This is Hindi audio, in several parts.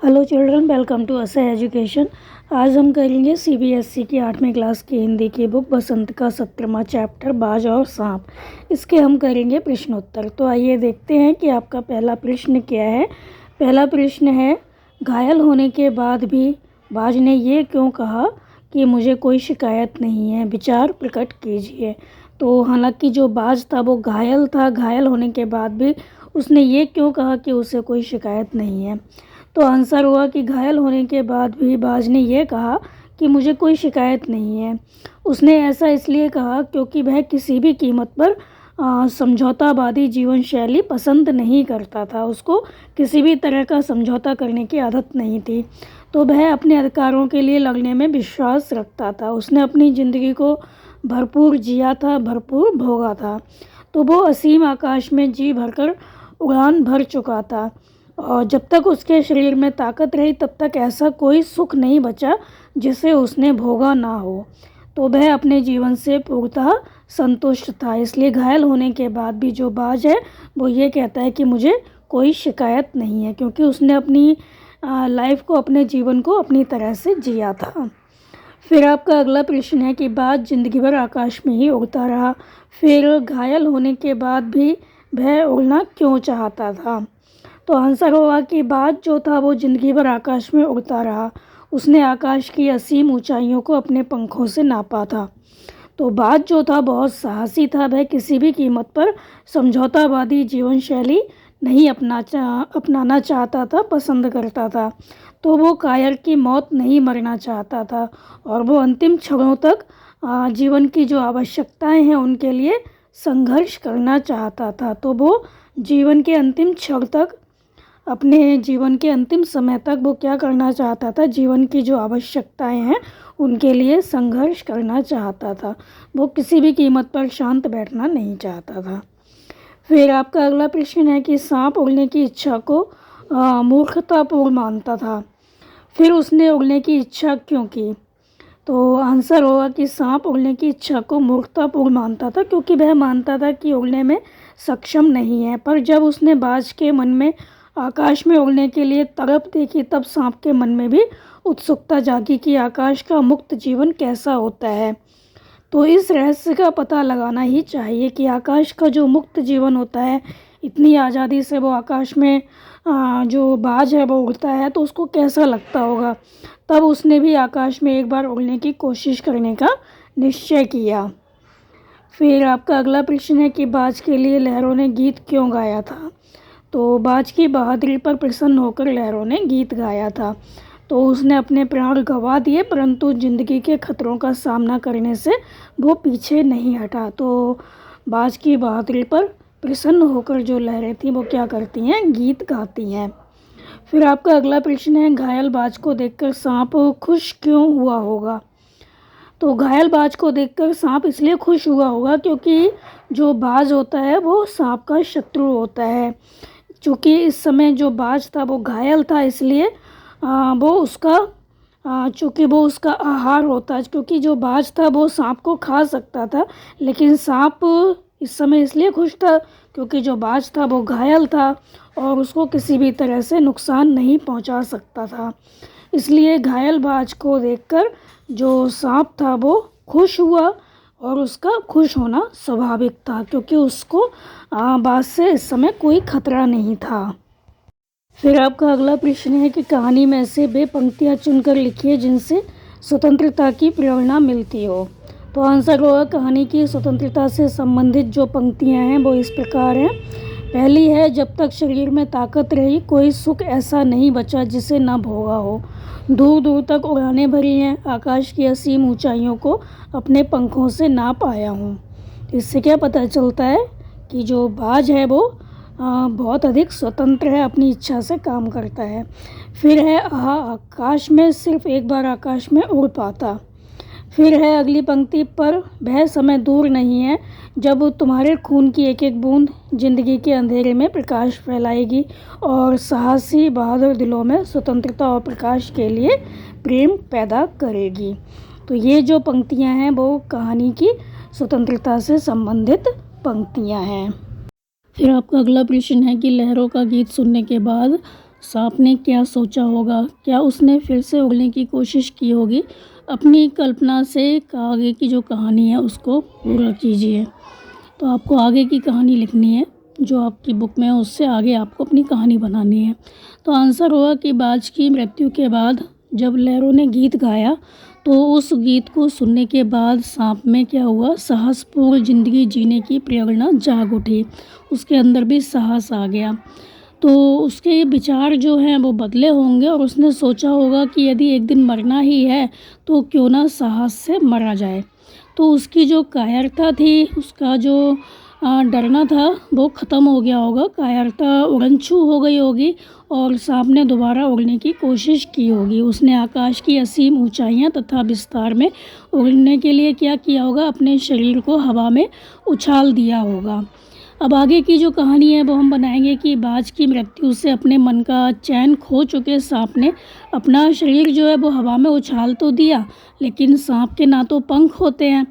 हेलो चिल्ड्रन, वेलकम टू असा एजुकेशन। आज हम करेंगे सीबीएसई की 8वीं क्लास की हिंदी की बुक बसंत का 17वां चैप्टर बाज और सांप। इसके हम करेंगे प्रश्नोत्तर। तो आइए देखते हैं कि आपका पहला प्रश्न क्या है। पहला प्रश्न है, घायल होने के बाद भी बाज ने ये क्यों कहा कि मुझे कोई शिकायत नहीं है, विचार प्रकट कीजिए। तो हालांकि जो बाज था वो घायल था, घायल होने के बाद भी उसने ये क्यों कहा कि उसे कोई शिकायत नहीं है। तो आंसर हुआ कि घायल होने के बाद भी बाज ने यह कहा कि मुझे कोई शिकायत नहीं है। उसने ऐसा इसलिए कहा क्योंकि वह किसी भी कीमत पर समझौतावादी जीवन शैली पसंद नहीं करता था। उसको किसी भी तरह का समझौता करने की आदत नहीं थी। तो वह अपने अधिकारों के लिए लड़ने में विश्वास रखता था। उसने अपनी ज़िंदगी को भरपूर जिया था, भरपूर भोगा था। तो वो असीम आकाश में जी भरकर उड़ान भर चुका था और जब तक उसके शरीर में ताकत रही तब तक ऐसा कोई सुख नहीं बचा जिसे उसने भोगा ना हो। तो वह अपने जीवन से पूर्णतः संतुष्ट था। इसलिए घायल होने के बाद भी जो बाज है वो ये कहता है कि मुझे कोई शिकायत नहीं है, क्योंकि उसने अपनी लाइफ को, अपने जीवन को अपनी तरह से जिया था। फिर आपका अगला प्रश्न है कि बाज जिंदगी भर आकाश में ही उड़ता रहा, फिर घायल होने के बाद भी वह उड़ना क्यों चाहता था। तो आंसर होगा कि बाज जो था वो ज़िंदगी भर आकाश में उड़ता रहा। उसने आकाश की असीम ऊंचाइयों को अपने पंखों से नापा था। तो बाज जो था बहुत साहसी था। वह किसी भी कीमत पर समझौतावादी जीवन शैली नहीं अपनाना चाहता था, पसंद करता था। तो वो कायर की मौत नहीं मरना चाहता था और वो अंतिम क्षणों तक जीवन की जो आवश्यकताएं हैं उनके लिए संघर्ष करना चाहता था। तो वो जीवन के अंतिम क्षण तक, अपने जीवन के अंतिम समय तक वो क्या करना चाहता था, जीवन की जो आवश्यकताएं हैं उनके लिए संघर्ष करना चाहता था। वो किसी भी कीमत पर शांत बैठना नहीं चाहता था। फिर आपका अगला प्रश्न है कि सांप उड़ने की इच्छा को मूर्खतापूर्ण मानता था, फिर उसने उड़ने की इच्छा क्यों की। तो आंसर होगा कि सांप उड़ने की इच्छा को मूर्खतापूर्ण मानता था क्योंकि वह मानता था कि उड़ने में सक्षम नहीं है। पर जब उसने बाज के मन में आकाश में उड़ने के लिए तड़प देखी तब सांप के मन में भी उत्सुकता जागी कि आकाश का मुक्त जीवन कैसा होता है। तो इस रहस्य का पता लगाना ही चाहिए कि आकाश का जो मुक्त जीवन होता है, इतनी आज़ादी से वो आकाश में जो बाज है वो उड़ता है तो उसको कैसा लगता होगा। तब उसने भी आकाश में एक बार उड़ने की कोशिश करने का निश्चय किया। फिर आपका अगला प्रश्न है कि बाज के लिए लहरों ने गीत क्यों गाया था। तो बाज की बहादुरी पर प्रसन्न होकर लहरों ने गीत गाया था। तो उसने अपने प्राण गंवा दिए परंतु ज़िंदगी के खतरों का सामना करने से वो पीछे नहीं हटा। तो बाज की बहादुरी पर प्रसन्न होकर जो लहरें थी वो क्या करती हैं, गीत गाती हैं। फिर आपका अगला प्रश्न है, घायल बाज को देखकर सांप खुश क्यों हुआ होगा। तो घायल बाज को देखकर सांप इसलिए खुश हुआ होगा क्योंकि जो बाज होता है वो सांप का शत्रु होता है। चूँकि इस समय जो बाज था वो घायल था, इसलिए चूँकि वो उसका आहार होता है। क्योंकि जो बाज था वो सांप को खा सकता था, लेकिन सांप इस समय इसलिए खुश था क्योंकि जो बाज था वो घायल था और उसको किसी भी तरह से नुकसान नहीं पहुंचा सकता था। इसलिए घायल बाज को देखकर जो सांप था वो खुश हुआ और उसका खुश होना स्वाभाविक था क्योंकि उसको बाज से इस समय कोई खतरा नहीं था। फिर आपका अगला प्रश्न है कि कहानी में से वे पंक्तियाँ चुनकर लिखिए जिनसे स्वतंत्रता की प्रेरणा मिलती हो। तो आंसर होगा, कहानी की स्वतंत्रता से संबंधित जो पंक्तियाँ हैं वो इस प्रकार हैं। पहली है, जब तक शरीर में ताकत रही कोई सुख ऐसा नहीं बचा जिसे न भोगा हो। दूर दूर तक उड़ानें भरी हैं, आकाश की असीम ऊंचाइयों को अपने पंखों से नाप आया हूँ। इससे क्या पता चलता है कि जो बाज है वो बहुत अधिक स्वतंत्र है, अपनी इच्छा से काम करता है। फिर है, आकाश में सिर्फ एक बार आकाश में उड़ पाता। फिर है अगली पंक्ति पर, वह समय दूर नहीं है जब तुम्हारे खून की एक एक बूंद जिंदगी के अंधेरे में प्रकाश फैलाएगी और साहसी बहादुर दिलों में स्वतंत्रता और प्रकाश के लिए प्रेम पैदा करेगी। तो ये जो पंक्तियां हैं वो कहानी की स्वतंत्रता से संबंधित पंक्तियां हैं। फिर आपका अगला प्रश्न है कि लहरों का गीत सुनने के बाद सांप ने क्या सोचा होगा, क्या उसने फिर से उड़ने की कोशिश की होगी। अपनी कल्पना से आगे की जो कहानी है उसको पूरा कीजिए। तो आपको आगे की कहानी लिखनी है, जो आपकी बुक में है उससे आगे आपको अपनी कहानी बनानी है। तो आंसर होगा कि बाज की मृत्यु के बाद जब लहरों ने गीत गाया, तो उस गीत को सुनने के बाद सांप में क्या हुआ, साहसपूर्ण ज़िंदगी जीने की प्रेरणा जाग उठी। उसके अंदर भी साहस आ गया। तो उसके विचार जो हैं वो बदले होंगे और उसने सोचा होगा कि यदि एक दिन मरना ही है तो क्यों ना साहस से मरा जाए। तो उसकी जो कायरता थी, उसका जो डरना था वो ख़त्म हो गया होगा। कायरता उड़नछू हो गई होगी और सांप ने दोबारा उड़ने की कोशिश की होगी। उसने आकाश की असीम ऊंचाइयां तथा विस्तार में उड़ने के लिए क्या किया होगा, अपने शरीर को हवा में उछाल दिया होगा। अब आगे की जो कहानी है वो हम बनाएंगे कि बाज की मृत्यु से अपने मन का चैन खो चुके सांप ने अपना शरीर जो है वो हवा में उछाल तो दिया, लेकिन सांप के ना तो पंख होते हैं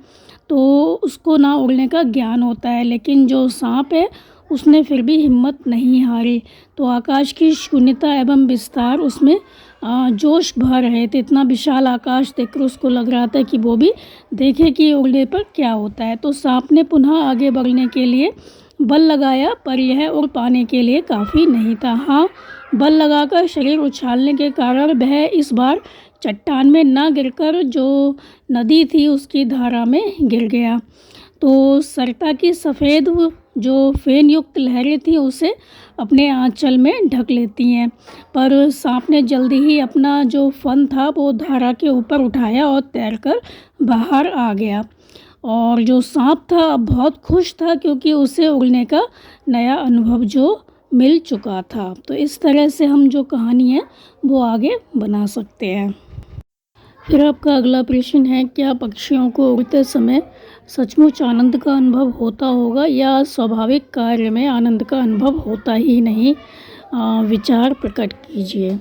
तो उसको ना उड़ने का ज्ञान होता है। लेकिन जो सांप है उसने फिर भी हिम्मत नहीं हारी। तो आकाश की शून्यता एवं विस्तार उसमें जोश भर रहे थे। इतना विशाल आकाश देखकर उसको लग रहा था कि वो भी देखे कि उड़ने पर क्या होता है। तो सांप ने पुनः आगे बढ़ने के लिए बल लगाया, पर यह उड़ पाने के लिए काफ़ी नहीं था। हाँ, बल लगाकर शरीर उछालने के कारण वह इस बार चट्टान में ना गिरकर जो नदी थी उसकी धारा में गिर गया। तो सरता की सफ़ेद जो फेन युक्त लहरें थी उसे अपने आंचल में ढक लेती हैं, पर सांप ने जल्दी ही अपना जो फन था वो धारा के ऊपर उठाया और तैरकर बाहर आ गया। और जो सांप था अब बहुत खुश था क्योंकि उसे उड़ने का नया अनुभव जो मिल चुका था। तो इस तरह से हम जो कहानी है वो आगे बना सकते हैं। फिर आपका अगला प्रश्न है, क्या पक्षियों को उड़ते समय सचमुच आनंद का अनुभव होता होगा या स्वाभाविक कार्य में आनंद का अनुभव होता ही नहीं? विचार प्रकट कीजिए।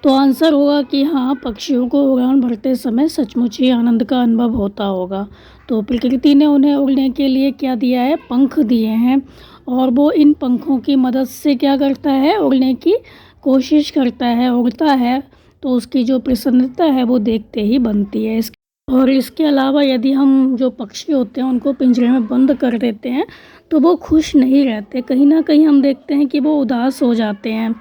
तो आंसर होगा कि हाँ, पक्षियों को उड़ान भरते समय सचमुच ही आनंद का अनुभव होता होगा। तो प्रकृति ने उन्हें उड़ने के लिए क्या दिया है, पंख दिए हैं, और वो इन पंखों की मदद से क्या करता है, उड़ने की कोशिश करता है, उड़ता है। तो उसकी जो प्रसन्नता है वो देखते ही बनती है। और इसके अलावा यदि हम जो पक्षी होते हैं उनको पिंजरे में बंद कर देते हैं तो वो खुश नहीं रहते। कहीं ना कहीं हम देखते हैं कि वो उदास हो जाते हैं।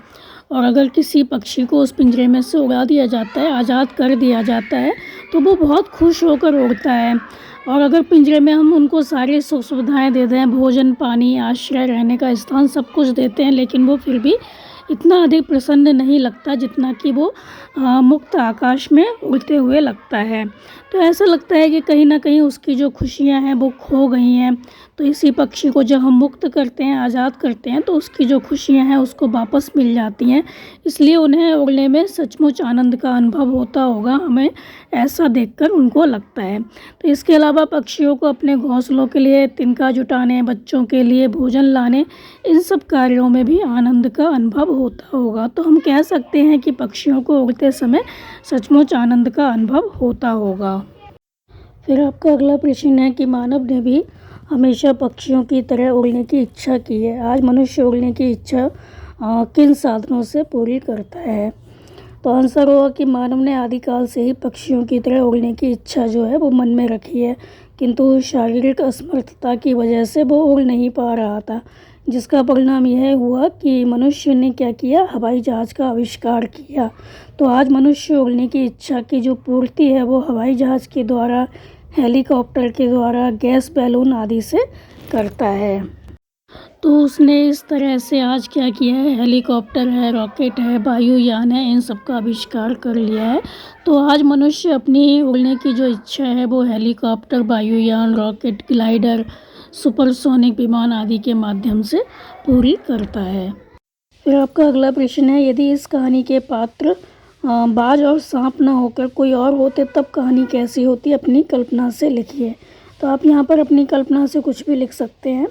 और अगर किसी पक्षी को उस पिंजरे में से उड़ा दिया जाता है, आज़ाद कर दिया जाता है, तो वो बहुत खुश होकर उड़ता है। और अगर पिंजरे में हम उनको सारी सुख सुविधाएँ दे दें, भोजन, पानी, आश्रय, रहने का स्थान, सब कुछ देते हैं, लेकिन वो फिर भी इतना अधिक प्रसन्न नहीं लगता जितना कि वो मुक्त आकाश में उड़ते हुए लगता है। तो ऐसा लगता है कि कहीं ना कहीं उसकी जो खुशियाँ हैं वो खो गई हैं। तो इसी पक्षी को जब हम मुक्त करते हैं, आज़ाद करते हैं, तो उसकी जो खुशियाँ हैं उसको वापस मिल जाती हैं। इसलिए उन्हें उड़ने में सचमुच आनंद का अनुभव होता होगा, हमें ऐसा देखकर उनको लगता है। तो इसके अलावा पक्षियों को अपने घोंसलों के लिए तिनका जुटाने, बच्चों के लिए भोजन लाने, इन सब कार्यों में भी आनंद का अनुभव होता होगा। तो हम कह सकते हैं कि पक्षियों को उड़ते समय सचमुच आनंद का अनुभव होता होगा। फिर आपका अगला प्रश्न है कि मानव ने भी हमेशा पक्षियों की तरह उड़ने की इच्छा की है। आज मनुष्य उड़ने की इच्छा किन साधनों से पूरी करता है? तो आंसर होगा कि मानव ने आदिकाल से ही पक्षियों की तरह उड़ने की इच्छा जो है वो मन में रखी है, किंतु शारीरिक असमर्थता की वजह से वो उड़ नहीं पा रहा था। जिसका परिणाम यह हुआ कि मनुष्य ने क्या किया, हवाई जहाज़ का आविष्कार किया। तो आज मनुष्य उड़ने की इच्छा की जो पूर्ति है वो हवाई जहाज़ के द्वारा, हेलीकॉप्टर के द्वारा, गैस बैलून आदि से करता है। तो उसने इस तरह से आज क्या किया है, हेलीकॉप्टर है, रॉकेट है, वायुयान है, इन सब का आविष्कार कर लिया है। तो आज मनुष्य अपनी उड़ने की जो इच्छा है वो हेलीकॉप्टर, वायुयान, रॉकेट, ग्लाइडर, सुपरसोनिक विमान आदि के माध्यम से पूरी करता है। फिर आपका अगला प्रश्न है, यदि इस कहानी के पात्र बाज और सांप ना होकर कोई और होते तब कहानी कैसी होती, अपनी कल्पना से लिखिए। तो आप यहाँ पर अपनी कल्पना से कुछ भी लिख सकते हैं।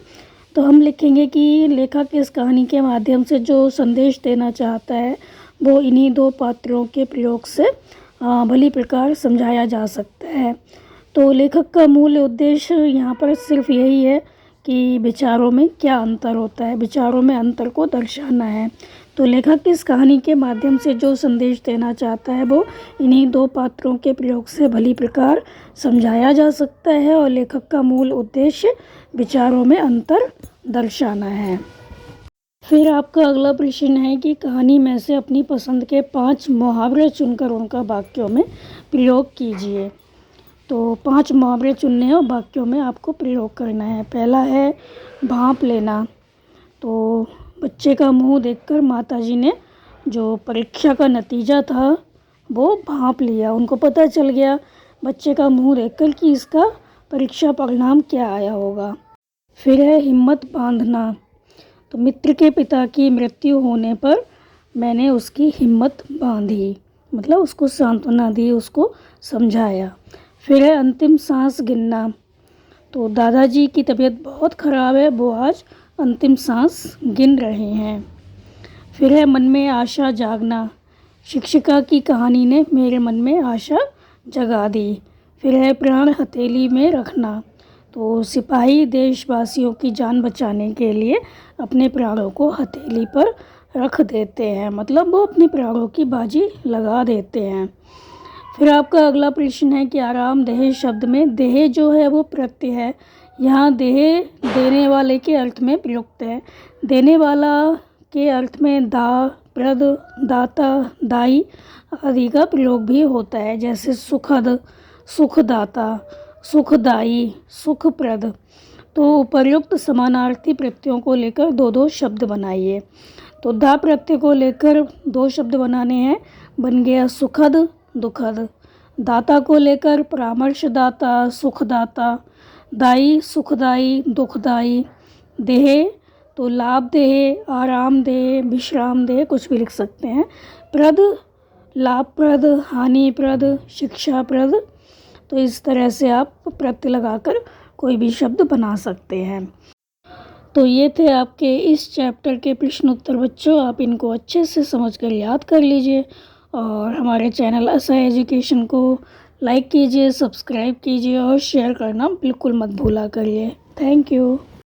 तो हम लिखेंगे कि लेखक इस कहानी के माध्यम से जो संदेश देना चाहता है वो इन्हीं दो पात्रों के प्रयोग से भली प्रकार समझाया जा सकता है। तो लेखक का मूल उद्देश्य यहाँ पर सिर्फ यही है कि विचारों में क्या अंतर होता है, विचारों में अंतर को दर्शाना है। तो लेखक इस कहानी के माध्यम से जो संदेश देना चाहता है वो इन्हीं दो पात्रों के प्रयोग से भली प्रकार समझाया जा सकता है और लेखक का मूल उद्देश्य विचारों में अंतर दर्शाना है। फिर आपका अगला प्रश्न है कि कहानी में से अपनी पसंद के 5 मुहावरे चुनकर उनका वाक्यों में प्रयोग कीजिए। तो 5 मुहावरे चुनने और वाक्यों में आपको प्रयोग करना है। पहला है भांप लेना। तो बच्चे का मुंह देखकर माताजी ने जो परीक्षा का नतीजा था वो भांप लिया। उनको पता चल गया बच्चे का मुंह देखकर कि इसका परीक्षा परिणाम क्या आया होगा। फिर है हिम्मत बांधना। तो मित्र के पिता की मृत्यु होने पर मैंने उसकी हिम्मत बांधी, मतलब उसको सांत्वना दी, उसको समझाया। फिर है अंतिम सांस गिनना। तो दादाजी की तबीयत बहुत ख़राब है, वो आज अंतिम सांस गिन रहे हैं। फिर है मन में आशा जागना। शिक्षिका की कहानी ने मेरे मन में आशा जगा दी। फिर है प्राण हथेली में रखना। तो सिपाही देशवासियों की जान बचाने के लिए अपने प्राणों को हथेली पर रख देते हैं, मतलब वो अपने प्राणों की बाजी लगा देते हैं। फिर आपका अगला प्रश्न है कि आरामदेह शब्द में देह जो है वो प्रत्यय है। यहाँ देह देने वाले के अर्थ में प्रयुक्त है। देने वाला के अर्थ में दा, प्रद, दाता, दाई आदि का प्रयोग भी होता है, जैसे सुखद, सुखदाता, सुखदाई, सुखप्रद। तो उपर्युक्त समानार्थी प्रत्ययों को लेकर 2-2 शब्द बनाइए। तो दा प्रत्यय को लेकर 2 शब्द बनाने हैं, बन गया सुखद, दुखद। दाता को लेकर परामर्शदाता, सुखदाता। दाई, सुखदाई, दुखदाई। देह तो लाभदेह, आरामदेह, विश्रामदेह, कुछ भी लिख सकते हैं। प्रद, लाभप्रद, हानिप्रद, शिक्षाप्रद। तो इस तरह से आप प्रत्यय लगाकर कोई भी शब्द बना सकते हैं। तो ये थे आपके इस चैप्टर के प्रश्न उत्तर बच्चों। आप इनको अच्छे से समझकर याद कर लीजिए और हमारे चैनल असा एजुकेशन को लाइक कीजिए, सब्सक्राइब कीजिए और शेयर करना बिल्कुल मत भूला करिए। Thank you.